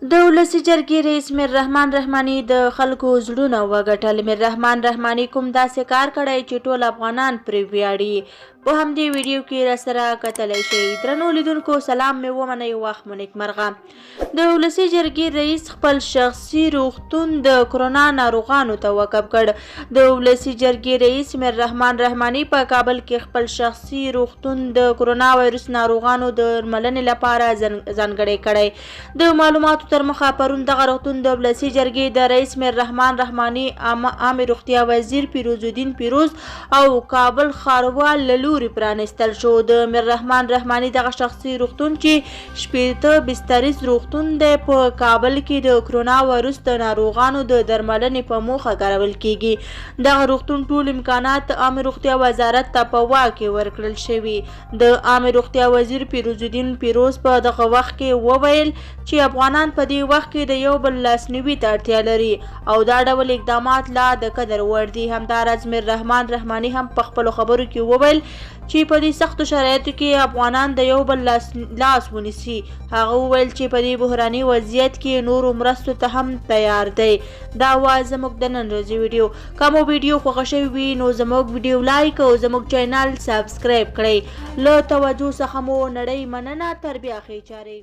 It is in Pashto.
د ولسي جرګې رئیس میر رحمان رحماني د خلکو زړونه وګټل. میر رحمان رحماني کوم داسې کار کړی چې ټول افغانان پرې ویاړي. په همدې ویډیو کې راسره کتلی شئ. درنو لیدونکو سلام مې ومنئ، وخت مو نیکمرغه. د ولسي جرګې رئیس خپل شخصي روغتون د کرونا ناروغانو ته وقف کړ. د ولسي جرګې رئیس میر رحمان رحماني په کابل کې خپل شخصي روغتون د کرونا وایرس ناروغانو د درملنې لپاره ځانګړی کړی. د معلوماتو تر مخه پرون دغه روغتون د ولسي جرګې د رئیس میر رحمان رحماني، عامه روغتیا وزیر پیروز الدین پیروز او کابل ښاروال له لوري پرانیستل شو. د میر رحمان رحماني دغه شخصي روغتون چې 80 بستریز روغتون دی په کابل کې د کرونا وایرس د ناروغانو د درملنې په موخه کارول کیږي. دغه روغتون ټول امکانات عامه روغتیا وزارت ته په واک کې ورکړل شوي. د عامه روغتیا وزیر پیروز الدین پیروز په دغه وخت کې وویل چې افغانان په دې وخت کې د یو بل لاسنیوي ته اړتیا لري او دا ډول اقدامات لا د قدر وړ دي. همداراز میر رحمان رحماني هم په خپلو خبرو کې وویل چې په دې سختو شرایطو کې افغانان د یو بل لاس ونیسي. هغه وویل چې په دې بحراني وضعیت کې نورو مرستو ته هم تیار دی. دا وه زموږ د نن ورځې ویډیو. که مو ویډیو خوښه شوې وي نو زموږ ویډیو لایک او زموږ چینل سبسکرایب کړئ. له توجه څخه مو نړۍ مننه. تر بیا ښې چارې.